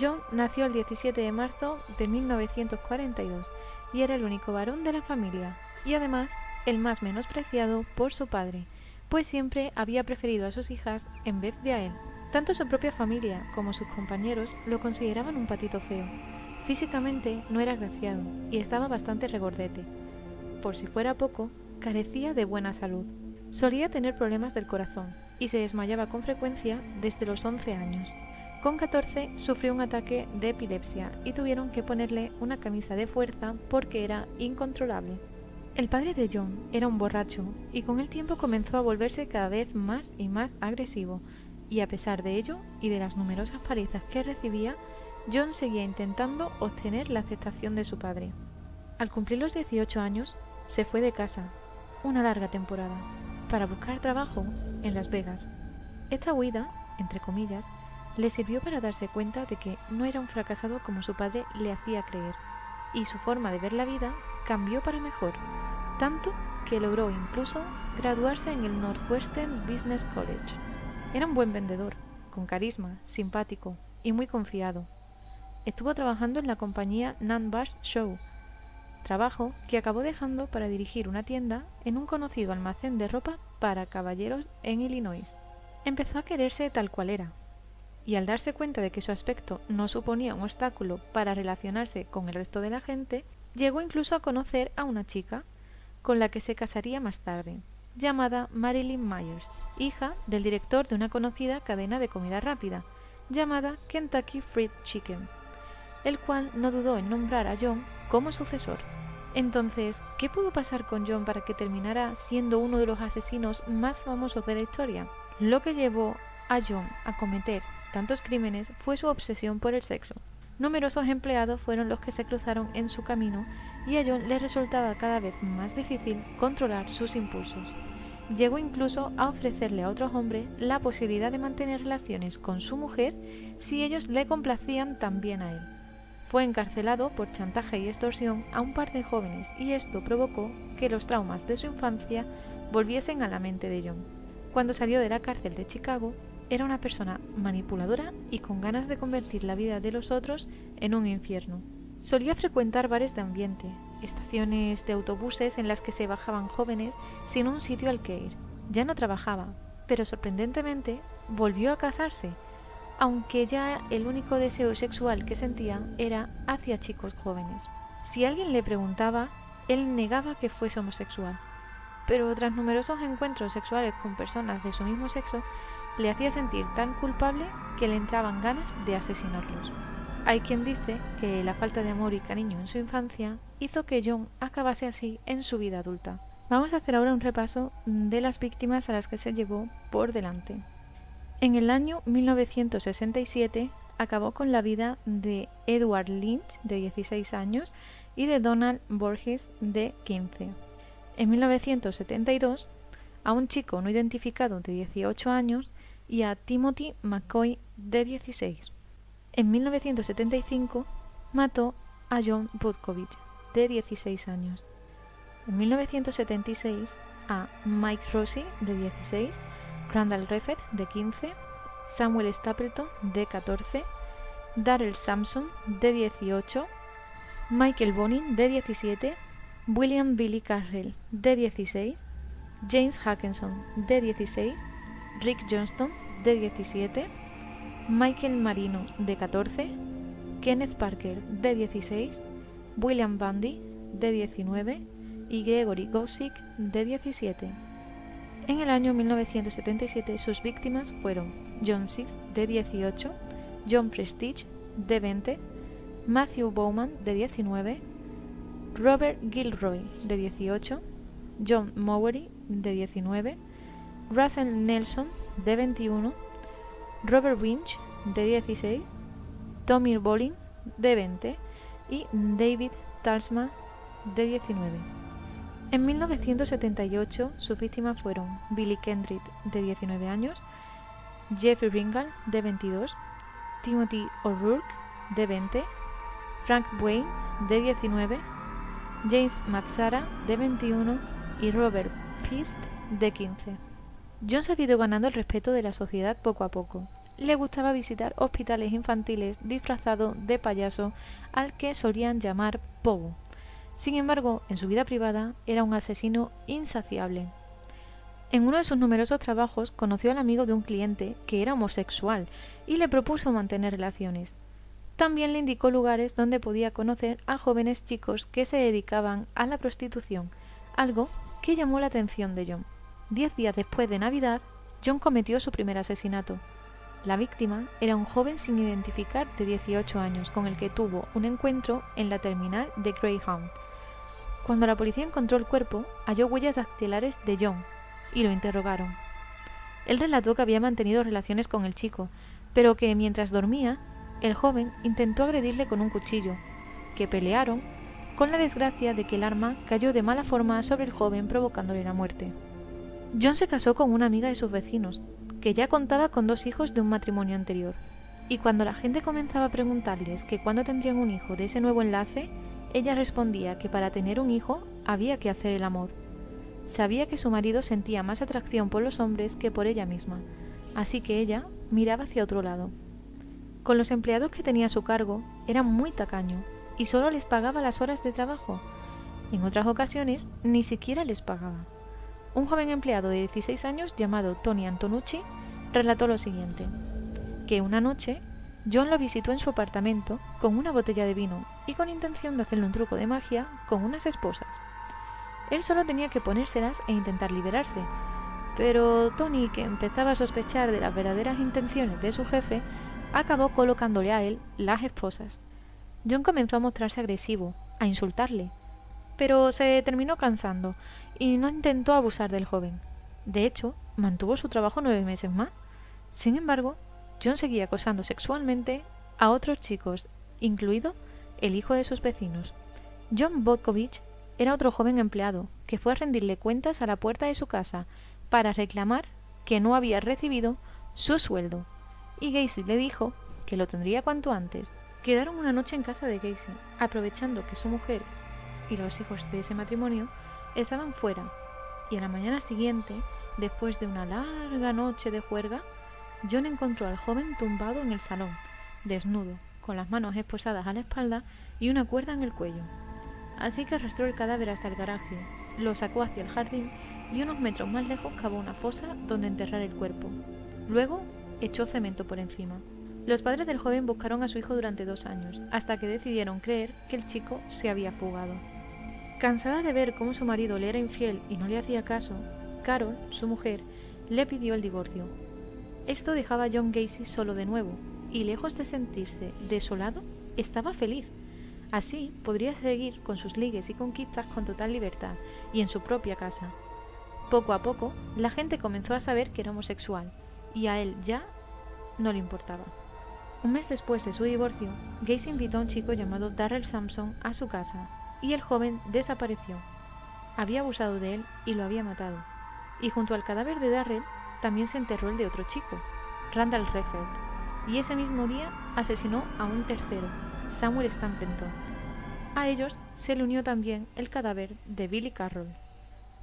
John nació el 17 de marzo de 1942 y era el único varón de la familia, y además el más menospreciado por su padre, pues siempre había preferido a sus hijas en vez de a él. Tanto su propia familia como sus compañeros lo consideraban un patito feo. Físicamente no era agraciado y estaba bastante regordete. Por si fuera poco, carecía de buena salud. Solía tener problemas del corazón y se desmayaba con frecuencia desde los 11 años. Con 14 sufrió un ataque de epilepsia y tuvieron que ponerle una camisa de fuerza porque era incontrolable. El padre de John era un borracho y con el tiempo comenzó a volverse cada vez más y más agresivo, y a pesar de ello y de las numerosas palizas que recibía, John seguía intentando obtener la aceptación de su padre. Al cumplir los 18 años, se fue de casa, una larga temporada, para buscar trabajo en Las Vegas. Esta huida, entre comillas, le sirvió para darse cuenta de que no era un fracasado como su padre le hacía creer, y su forma de ver la vida cambió para mejor, tanto que logró incluso graduarse en el Northwestern Business College. Era un buen vendedor, con carisma, simpático y muy confiado. Estuvo trabajando en la compañía Nunn-Bush Show, trabajo que acabó dejando para dirigir una tienda en un conocido almacén de ropa para caballeros en Illinois. Empezó a quererse tal cual era, y al darse cuenta de que su aspecto no suponía un obstáculo para relacionarse con el resto de la gente, llegó incluso a conocer a una chica, con la que se casaría más tarde, llamada Marilyn Myers, hija del director de una conocida cadena de comida rápida, llamada Kentucky Fried Chicken, el cual no dudó en nombrar a John como sucesor. Entonces, ¿qué pudo pasar con John para que terminara siendo uno de los asesinos más famosos de la historia? Lo que llevó a John a cometer tantos crímenes fue su obsesión por el sexo. Numerosos empleados fueron los que se cruzaron en su camino y a John le resultaba cada vez más difícil controlar sus impulsos. Llegó incluso a ofrecerle a otros hombres la posibilidad de mantener relaciones con su mujer si ellos le complacían también a él. Fue encarcelado por chantaje y extorsión a un par de jóvenes y esto provocó que los traumas de su infancia volviesen a la mente de John. Cuando salió de la cárcel de Chicago, era una persona manipuladora y con ganas de convertir la vida de los otros en un infierno. Solía frecuentar bares de ambiente, estaciones de autobuses en las que se bajaban jóvenes sin un sitio al que ir. Ya no trabajaba, pero sorprendentemente volvió a casarse, aunque ya el único deseo sexual que sentía era hacia chicos jóvenes. Si alguien le preguntaba, él negaba que fuese homosexual, pero tras numerosos encuentros sexuales con personas de su mismo sexo, le hacía sentir tan culpable que le entraban ganas de asesinarlos. Hay quien dice que la falta de amor y cariño en su infancia hizo que John acabase así en su vida adulta. Vamos a hacer ahora un repaso de las víctimas a las que se llevó por delante. En el año 1967 acabó con la vida de Edward Lynch, de 16 años, y de Donald Borges, de 15. En 1972, a un chico no identificado de 18 años y a Timothy McCoy, de 16. En 1975 mató a John Butkovich, de 16 años. En 1976 a Mike Rossi, de 16, Randall Reffett, de 15, Samuel Stapleton, de 14, Darrell Sampson, de 18, Michael Bonin, de 17, William Billy Carrell, de 16, James Hackenson, de 16, Rick Johnston, de 17, Michael Marino, de 14, Kenneth Parker, de 16, William Bundy, de 19 y Gregory Gossick, de 17. En el año 1977 sus víctimas fueron John Six, de 18, John Prestige, de 20, Matthew Bowman, de 19, Robert Gilroy, de 18, John Mowery, de 19, Russell Nelson, de 21, Robert Winch, de 16, Tommy Bolin, de 20 y David Talsman, de 19. En 1978 sus víctimas fueron Billy Kendrick, de 19 años, Jeffrey Ringel, de 22, Timothy O'Rourke, de 20, Frank Wayne, de 19, James Mazzara, de 21 y Robert Pist, de 15. John se ha ido ganando el respeto de la sociedad poco a poco. le gustaba visitar hospitales infantiles disfrazado de payaso al que solían llamar Pogo. Sin embargo, en su vida privada era un asesino insaciable. En uno de sus numerosos trabajos conoció al amigo de un cliente que era homosexual y le propuso mantener relaciones. También le indicó lugares donde podía conocer a jóvenes chicos que se dedicaban a la prostitución, algo que llamó la atención de John. 10 días después de Navidad, John cometió su primer asesinato. La víctima era un joven sin identificar de 18 años con el que tuvo un encuentro en la terminal de Greyhound. Cuando la policía encontró el cuerpo, halló huellas dactilares de John y lo interrogaron. Él relató que había mantenido relaciones con el chico, pero que mientras dormía, el joven intentó agredirle con un cuchillo, que pelearon, con la desgracia de que el arma cayó de mala forma sobre el joven provocándole la muerte. John se casó con una amiga de sus vecinos, que ya contaba con 2 hijos de un matrimonio anterior, y cuando la gente comenzaba a preguntarles que cuándo tendrían un hijo de ese nuevo enlace, ella respondía que para tener un hijo había que hacer el amor. Sabía que su marido sentía más atracción por los hombres que por ella misma, así que ella miraba hacia otro lado. Con los empleados que tenía a su cargo era muy tacaño y solo les pagaba las horas de trabajo. En otras ocasiones ni siquiera les pagaba. Un joven empleado de 16 años llamado Tony Antonucci relató lo siguiente, que una noche John lo visitó en su apartamento con una botella de vino y con intención de hacerle un truco de magia con unas esposas. Él solo tenía que ponérselas e intentar liberarse, pero Tony, que empezaba a sospechar de las verdaderas intenciones de su jefe, acabó colocándole a él las esposas. John comenzó a mostrarse agresivo, a insultarle, pero se terminó cansando y no intentó abusar del joven. De hecho, mantuvo su trabajo 9 meses más. Sin embargo, John seguía acosando sexualmente a otros chicos, incluido el hijo de sus vecinos. John Botkovich era otro joven empleado que fue a rendirle cuentas a la puerta de su casa para reclamar que no había recibido su sueldo, y Gacy le dijo que lo tendría cuanto antes. Quedaron una noche en casa de Gacy, aprovechando que su mujer y los hijos de ese matrimonio estaban fuera, y a la mañana siguiente, después de una larga noche de juerga, John encontró al joven tumbado en el salón, desnudo, con las manos esposadas a la espalda y una cuerda en el cuello. Así que arrastró el cadáver hasta el garaje, lo sacó hacia el jardín y unos metros más lejos cavó una fosa donde enterrar el cuerpo. Luego echó cemento por encima. Los padres del joven buscaron a su hijo durante 2 años, hasta que decidieron creer que el chico se había fugado. Cansada de ver cómo su marido le era infiel y no le hacía caso, Carol, su mujer, le pidió el divorcio. Esto dejaba a John Gacy solo de nuevo, y lejos de sentirse desolado, estaba feliz. Así podría seguir con sus ligues y conquistas con total libertad, y en su propia casa. Poco a poco, la gente comenzó a saber que era homosexual, y a él ya no le importaba. Un mes después de su divorcio, Gacy invitó a un chico llamado Darrell Sampson a su casa, y el joven desapareció. Había abusado de él y lo había matado. Y junto al cadáver de Darrell también se enterró el de otro chico, Randall Redfield, y ese mismo día asesinó a un tercero, Samuel Stapleton. A ellos se le unió también el cadáver de Billy Carroll.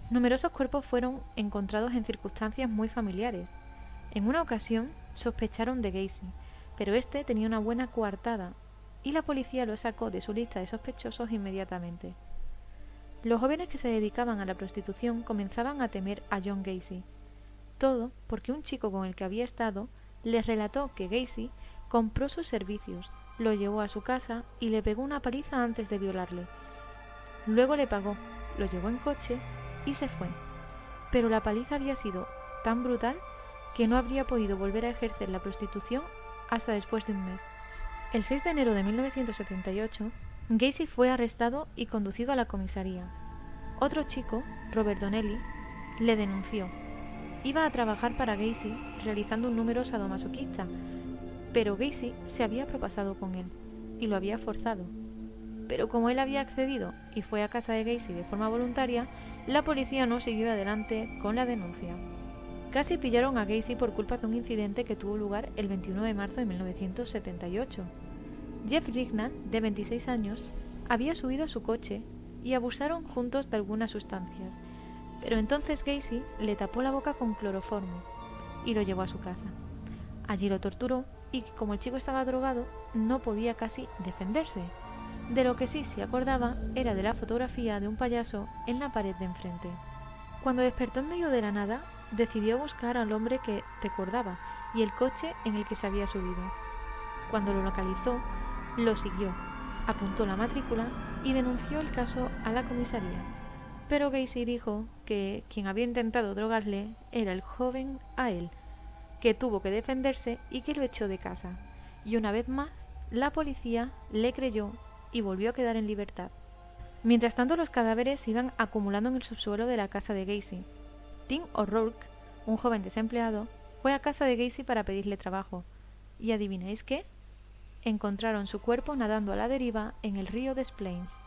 Numerosos cuerpos fueron encontrados en circunstancias muy familiares. En una ocasión sospecharon de Gacy, pero este tenía una buena coartada y la policía lo sacó de su lista de sospechosos inmediatamente. Los jóvenes que se dedicaban a la prostitución comenzaban a temer a John Gacy. Todo porque un chico con el que había estado les relató que Gacy compró sus servicios, lo llevó a su casa y le pegó una paliza antes de violarle. Luego le pagó, lo llevó en coche y se fue. Pero la paliza había sido tan brutal que no habría podido volver a ejercer la prostitución hasta después de un mes. El 6 de enero de 1978, Gacy fue arrestado y conducido a la comisaría. Otro chico, Robert Donnelly, le denunció. Iba a trabajar para Gacy realizando un número sadomasoquista, pero Gacy se había propasado con él y lo había forzado. Pero como él había accedido y fue a casa de Gacy de forma voluntaria, la policía no siguió adelante con la denuncia. Casi pillaron a Gacy por culpa de un incidente que tuvo lugar el 21 de marzo de 1978. Jeff Rignall, de 26 años, había subido a su coche y abusaron juntos de algunas sustancias, pero entonces Gacy le tapó la boca con cloroformo y lo llevó a su casa. Allí lo torturó y como el chico estaba drogado, no podía casi defenderse. De lo que sí se acordaba era de la fotografía de un payaso en la pared de enfrente. Cuando despertó en medio de la nada, decidió buscar al hombre que recordaba y el coche en el que se había subido. Cuando lo localizó, lo siguió, apuntó la matrícula y denunció el caso a la comisaría. Pero Gacy dijo que quien había intentado drogarle era el joven a él, que tuvo que defenderse y que lo echó de casa. Y una vez más, la policía le creyó y volvió a quedar en libertad. Mientras tanto, los cadáveres se iban acumulando en el subsuelo de la casa de Gacy. Tim O'Rourke, un joven desempleado, fue a casa de Gacy para pedirle trabajo. ¿Y adivináis qué? Encontraron su cuerpo nadando a la deriva en el río Des Plaines.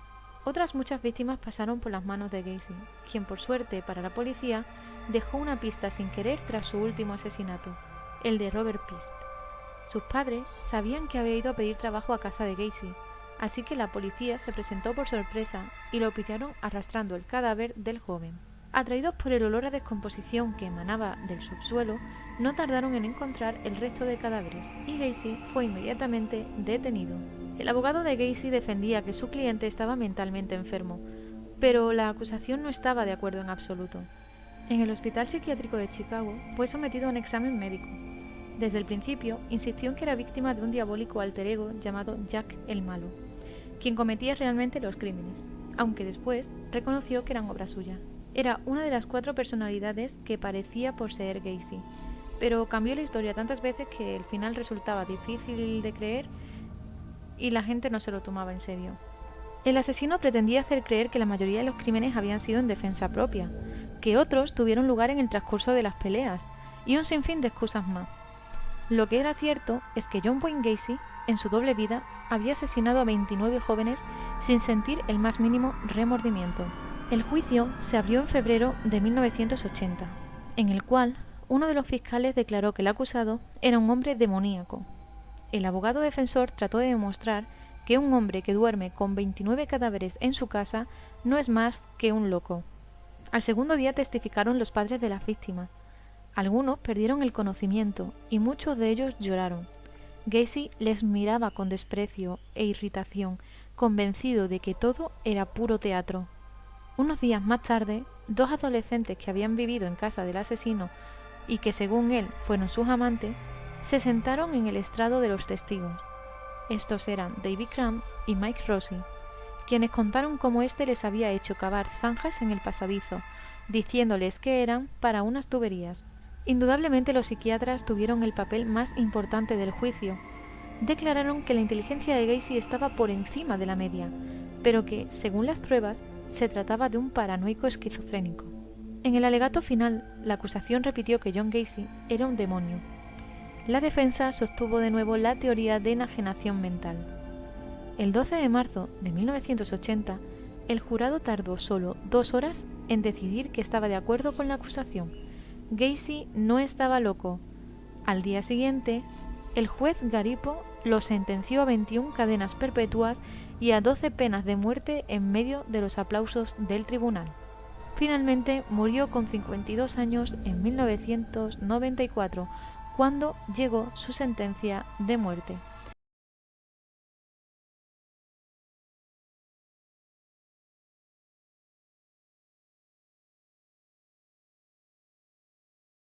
Otras muchas víctimas pasaron por las manos de Gacy, quien por suerte para la policía dejó una pista sin querer tras su último asesinato, el de Robert Pist. Sus padres sabían que había ido a pedir trabajo a casa de Gacy, así que la policía se presentó por sorpresa y lo pillaron arrastrando el cadáver del joven. Atraídos por el olor a descomposición que emanaba del subsuelo, no tardaron en encontrar el resto de cadáveres y Gacy fue inmediatamente detenido. El abogado de Gacy defendía que su cliente estaba mentalmente enfermo, pero la acusación no estaba de acuerdo en absoluto. En el Hospital Psiquiátrico de Chicago fue sometido a un examen médico. Desde el principio insistió en que era víctima de un diabólico alter ego llamado Jack el Malo, quien cometía realmente los crímenes, aunque después reconoció que eran obra suya. Era una de las 4 personalidades que parecía poseer Gacy, pero cambió la historia tantas veces que el final resultaba difícil de creer y la gente no se lo tomaba en serio. El asesino pretendía hacer creer que la mayoría de los crímenes habían sido en defensa propia, que otros tuvieron lugar en el transcurso de las peleas, y un sinfín de excusas más. Lo que era cierto es que John Wayne Gacy, en su doble vida, había asesinado a 29 jóvenes sin sentir el más mínimo remordimiento. El juicio se abrió en febrero de 1980, en el cual uno de los fiscales declaró que el acusado era un hombre demoníaco. El abogado defensor trató de demostrar que un hombre que duerme con 29 cadáveres en su casa no es más que un loco. Al segundo día testificaron los padres de las víctimas. Algunos perdieron el conocimiento y muchos de ellos lloraron. Gacy les miraba con desprecio e irritación, convencido de que todo era puro teatro. Unos días más tarde, 2 adolescentes que habían vivido en casa del asesino y que según él fueron sus amantes, se sentaron en el estrado de los testigos. Estos eran David Cram y Mike Rossi, quienes contaron cómo éste les había hecho cavar zanjas en el pasadizo, diciéndoles que eran para unas tuberías. Indudablemente los psiquiatras tuvieron el papel más importante del juicio. Declararon que la inteligencia de Gacy estaba por encima de la media, pero que, según las pruebas, se trataba de un paranoico esquizofrénico. En el alegato final, la acusación repitió que John Gacy era un demonio. La defensa sostuvo de nuevo la teoría de enajenación mental. El 12 de marzo de 1980, el jurado tardó solo 2 horas en decidir que estaba de acuerdo con la acusación. Gacy no estaba loco. Al día siguiente, el juez Garipo lo sentenció a 21 cadenas perpetuas y a 12 penas de muerte en medio de los aplausos del tribunal. Finalmente murió con 52 años en 1994, cuando llegó su sentencia de muerte.